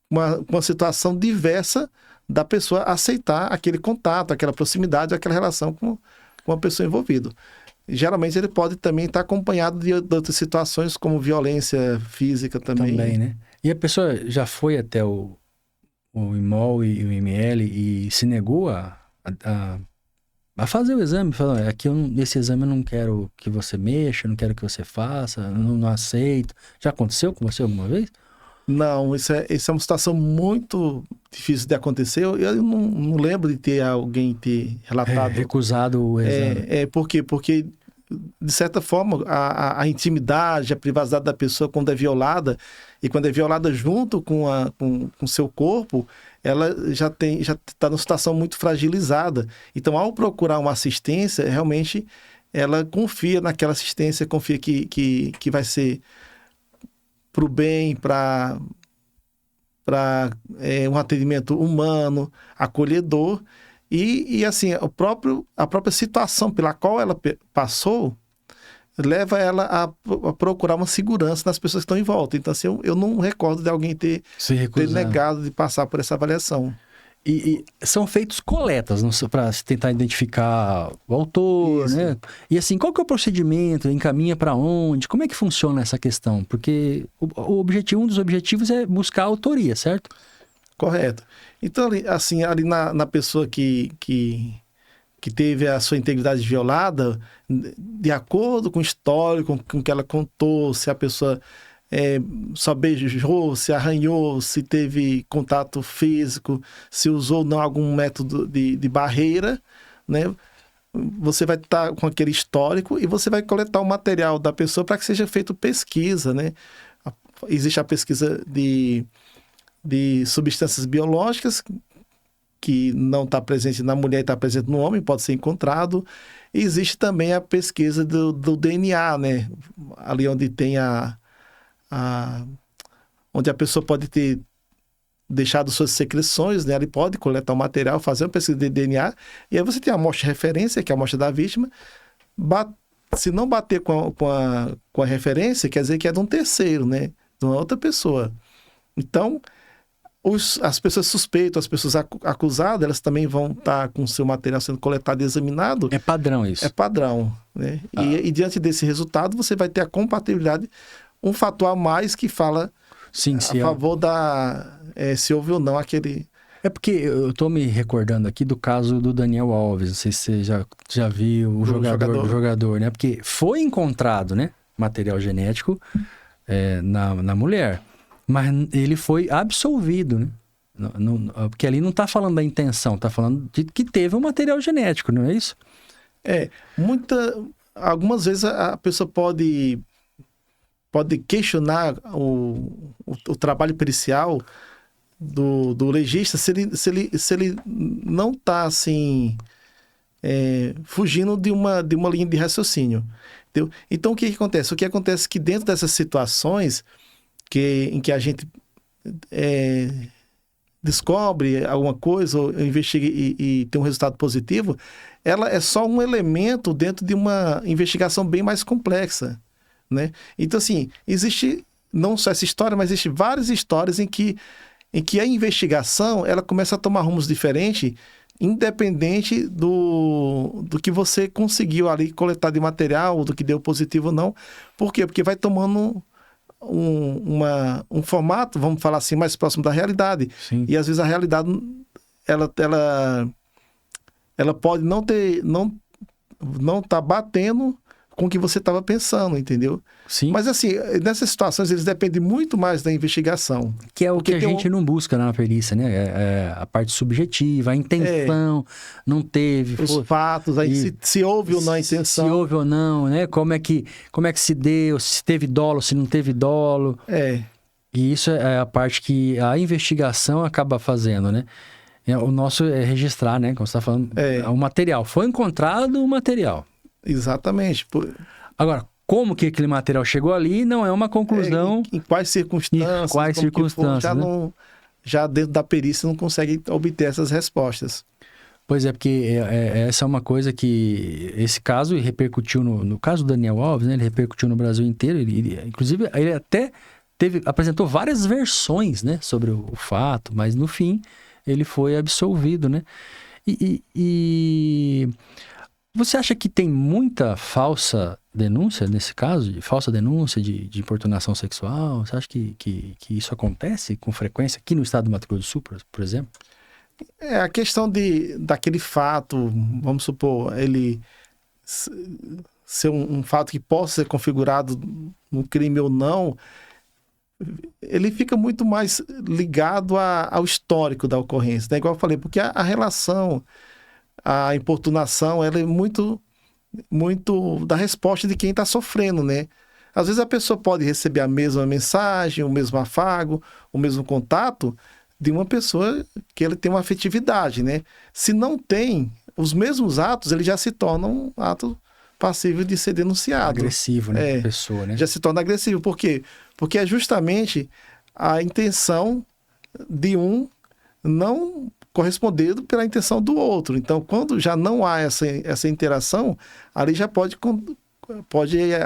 Speaker 2: uma situação diversa da pessoa aceitar aquele contato, aquela proximidade, aquela relação com a pessoa envolvida. Geralmente ele pode também estar acompanhado de outras situações, como violência física também.
Speaker 1: Também, né? E a pessoa já foi até o IMOL e o IML e se negou a fazer o exame, falando, nesse exame eu não quero que você mexa, não quero que você faça, não aceito. Já aconteceu com você alguma vez?
Speaker 2: Não, isso é uma situação muito difícil de acontecer. Eu não lembro de ter alguém ter relatado.
Speaker 1: Recusado o exame.
Speaker 2: Por quê? Porque, de certa forma, a intimidade, a privacidade da pessoa, quando é violada, e quando é violada junto com o seu corpo, ela já está numa situação muito fragilizada. Então, ao procurar uma assistência, realmente, ela confia naquela assistência, confia que vai ser para o bem, para um atendimento humano, acolhedor, e assim, a própria situação pela qual ela passou leva ela a procurar uma segurança nas pessoas que estão em volta. Então, assim, eu não recordo de alguém ter negado de passar por essa avaliação.
Speaker 1: E são feitos coletas para tentar identificar o autor, isso, né? E assim, qual que é o procedimento? Encaminha para onde? Como é que funciona essa questão? Porque um dos objetivos é buscar a autoria, certo?
Speaker 2: Correto. Então, assim, ali na pessoa que teve a sua integridade violada, de acordo com o histórico, com o que ela contou, se a pessoa só beijou, se arranhou, se teve contato físico, se usou ou não algum método de barreira, né? Você vai estar com aquele histórico e você vai coletar o material da pessoa para que seja feita pesquisa, né? Existe a pesquisa de substâncias biológicas que não está presente na mulher e está presente no homem, pode ser encontrado. E existe também a pesquisa do DNA, né? Ali onde tem onde a pessoa pode ter deixado suas secreções, né? Ele pode coletar o material, fazer uma pesquisa de DNA, e aí você tem a amostra de referência, que é a amostra da vítima. Se não bater com a referência, quer dizer que é de um terceiro, né? De uma outra pessoa. Então, as pessoas suspeitas, as pessoas acusadas, elas também vão estar com o seu material sendo coletado e examinado.
Speaker 1: É padrão isso?
Speaker 2: É padrão, né? E diante desse resultado, você vai ter a compatibilidade, um fator a mais que fala a favor se houve ou não aquele...
Speaker 1: É porque eu estou me recordando aqui do caso do Daniel Alves, não sei se você já viu o jogador, né? Porque foi encontrado, né, material genético na mulher, mas ele foi absolvido, né? Porque ali não está falando da intenção, está falando de que teve um material genético, não é isso? Algumas vezes a pessoa pode questionar o
Speaker 2: o trabalho pericial do legista, se ele não está assim, fugindo de uma linha de raciocínio. Entendeu? Então, o que acontece? O que acontece é que dentro dessas situações em que a gente descobre alguma coisa ou investiga e tem um resultado positivo, ela é só um elemento dentro de uma investigação bem mais complexa, né? Então, assim, existe não só essa história, mas existem várias histórias em que a investigação ela começa a tomar rumos diferentes, independente do que você conseguiu ali coletar de material, do que deu positivo ou não. Por quê? Porque vai tomando um formato, vamos falar assim, mais próximo da realidade.
Speaker 1: Sim.
Speaker 2: E às vezes a realidade ela pode não tá batendo com o que você estava pensando, entendeu?
Speaker 1: Sim.
Speaker 2: Mas assim, nessas situações eles dependem muito mais da investigação.
Speaker 1: Que é o que a gente não busca na perícia, né? A parte subjetiva, a intenção, não teve.
Speaker 2: Os fatos, aí se houve ou não a intenção.
Speaker 1: Se houve ou não, né? Como é que se deu, se teve dolo, se não teve dolo. E isso é a parte que a investigação acaba fazendo, né? O nosso é registrar, né? Como você está falando, o material. Foi encontrado o material.
Speaker 2: Exatamente.
Speaker 1: Agora, como que aquele material chegou ali não é uma conclusão.
Speaker 2: Em quais circunstâncias. Já dentro da perícia não consegue obter essas respostas.
Speaker 1: Pois é, porque essa é uma coisa que... Esse caso repercutiu no caso do Daniel Alves, né? Ele repercutiu no Brasil inteiro. Inclusive, ele até apresentou várias versões, né? Sobre o fato, mas no fim ele foi absolvido, né? E você acha que tem muita falsa denúncia nesse caso? Falsa denúncia de importunação sexual? Você acha que isso acontece com frequência aqui no estado do Mato Grosso do Sul, por exemplo?
Speaker 2: A questão daquele fato, vamos supor, ele ser um fato que possa ser configurado no crime ou não, ele fica muito mais ligado ao histórico da ocorrência, né? Igual eu falei, porque a relação, a importunação, ela é muito, muito da resposta de quem está sofrendo, né? Às vezes a pessoa pode receber a mesma mensagem, o mesmo afago, o mesmo contato de uma pessoa que ele tem uma afetividade, né? Se não tem, os mesmos atos, ele já se torna um ato passível de ser denunciado.
Speaker 1: Agressivo, né? Pessoa, né?
Speaker 2: Já se torna agressivo. Por quê? Porque é justamente a intenção de um não correspondendo pela intenção do outro. Então, quando já não há essa interação, ali já pode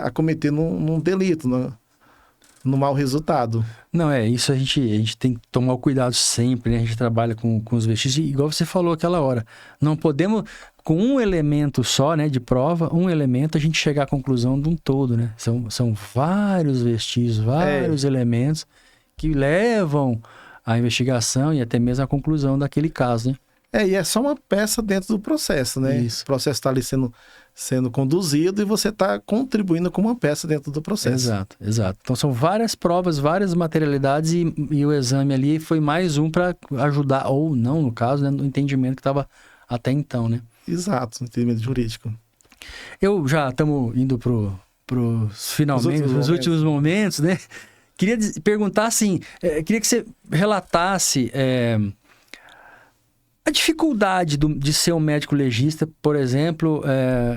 Speaker 2: acometer num delito, no mau resultado.
Speaker 1: Não, isso a gente tem que tomar o cuidado sempre, né? A gente trabalha com os vestígios, igual você falou aquela hora. Não podemos, com um elemento só, né, de prova, um elemento, a gente chegar à conclusão de um todo, né? São vários vestígios, vários elementos que levam à investigação e até mesmo à conclusão daquele caso, né?
Speaker 2: E é só uma peça dentro do processo, né?
Speaker 1: Isso.
Speaker 2: O processo está ali sendo conduzido e você está contribuindo com uma peça dentro do processo.
Speaker 1: Exato. Então são várias provas, várias materialidades e o exame ali foi mais um para ajudar, ou não, no caso, né, no entendimento que estava até então, né?
Speaker 2: Exato, no entendimento jurídico.
Speaker 1: Eu já estamos indo pros finalmente, os últimos momentos, né? Queria perguntar assim, queria que você relatasse a dificuldade de ser um médico legista, por exemplo,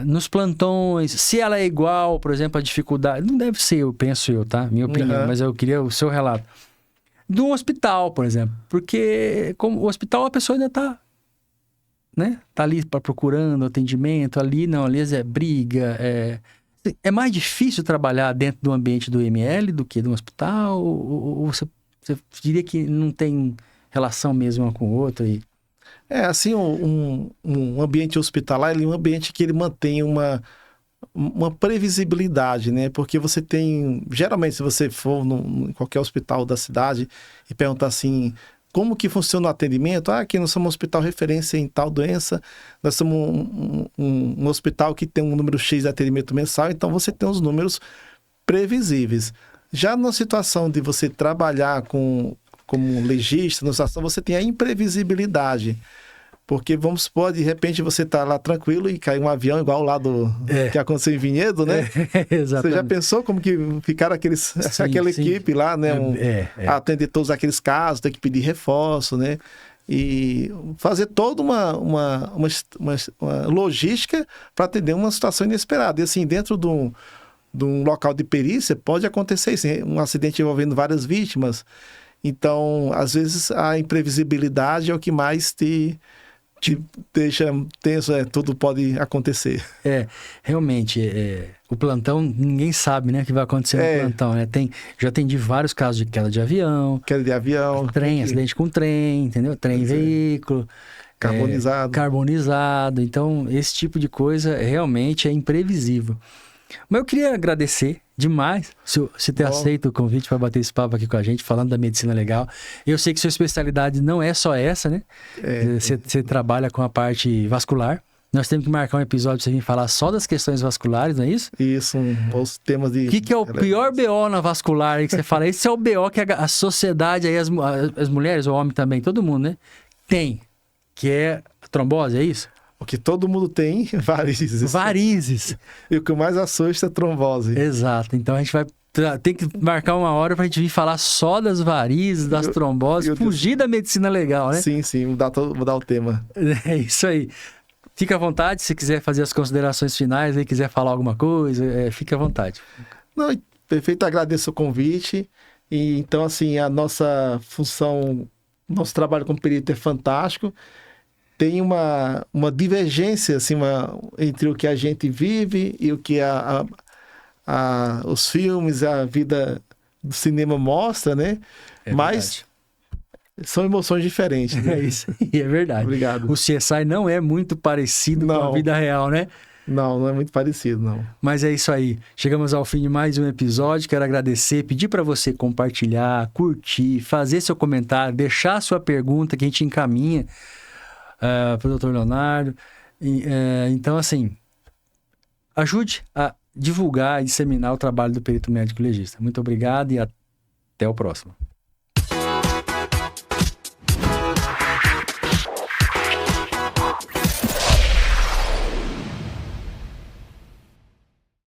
Speaker 1: nos plantões, se ela é igual, por exemplo, a dificuldade... Não deve ser, penso eu, tá? Minha opinião, mas eu queria o seu relato. De um hospital, por exemplo. Porque como o hospital, a pessoa ainda tá, né? Tá ali procurando atendimento, ali é briga. É mais difícil trabalhar dentro do ambiente do IML do que de um hospital? Ou você diria que não tem relação mesmo uma com outra?
Speaker 2: Assim, um ambiente hospitalar, ele é um ambiente que ele mantém uma previsibilidade, né? Porque você tem... Geralmente, se você for em qualquer hospital da cidade e perguntar assim, como que funciona o atendimento? Aqui nós somos um hospital referência em tal doença, nós somos um hospital que tem um número X de atendimento mensal, então você tem os números previsíveis. Já na situação de você trabalhar como legista, você tem a imprevisibilidade. Porque vamos supor, de repente você tá lá tranquilo e cai um avião igual lá que aconteceu em Vinhedo, né?
Speaker 1: Exatamente.
Speaker 2: Você já pensou como que ficaram aquela equipe lá, né? Atender todos aqueles casos, ter que pedir reforço, né? E fazer toda uma logística para atender uma situação inesperada. E assim, dentro de um local de perícia, pode acontecer isso, um acidente envolvendo várias vítimas. Então, às vezes, a imprevisibilidade é o que mais te deixa tenso, tudo pode acontecer.
Speaker 1: Realmente, o plantão, ninguém sabe, né, o que vai acontecer no plantão, né? Já atendi vários casos de queda de avião. Trem, acidente com trem, entendeu? Trem, veículo. Carbonizado. Então, esse tipo de coisa realmente é imprevisível. Mas eu queria agradecer demais você ter aceito o convite para bater esse papo aqui com a gente, falando da medicina legal. Eu sei que sua especialidade não é só essa, né? Você trabalha com a parte vascular. Nós temos que marcar um episódio para você vir falar só das questões vasculares, não é isso?
Speaker 2: Isso, os temas de...
Speaker 1: O que é o pior BO na vascular aí que você fala? Esse é o BO que a sociedade, aí, as mulheres, o homem também, todo mundo, né? Tem, que é a trombose, é isso?
Speaker 2: O que todo mundo tem, varizes.
Speaker 1: Varizes.
Speaker 2: E o que mais assusta é trombosi.
Speaker 1: Exato. Então a gente vai ter que marcar uma hora pra gente vir falar só das varizes, das tromboses, fugir da medicina legal, né?
Speaker 2: Sim, mudar o tema.
Speaker 1: É isso aí. Fica à vontade, se quiser fazer as considerações finais, aí quiser falar alguma coisa, fique à vontade.
Speaker 2: Não, perfeito, agradeço o convite. E então, assim, a nossa função, nosso trabalho como perito é fantástico. Tem uma divergência assim, entre o que a gente vive e o que os filmes, a vida do cinema mostra, né? Mas são emoções diferentes. Né?
Speaker 1: É isso, é verdade.
Speaker 2: Obrigado.
Speaker 1: O CSI não é muito parecido com a vida real, né?
Speaker 2: Não é muito parecido, não.
Speaker 1: Mas é isso aí. Chegamos ao fim de mais um episódio. Quero agradecer, pedir para você compartilhar, curtir, fazer seu comentário, deixar sua pergunta que a gente encaminha para o Dr. Leonardo. Então, assim, ajude a divulgar e disseminar o trabalho do perito médico legista. Muito obrigado e até o próximo.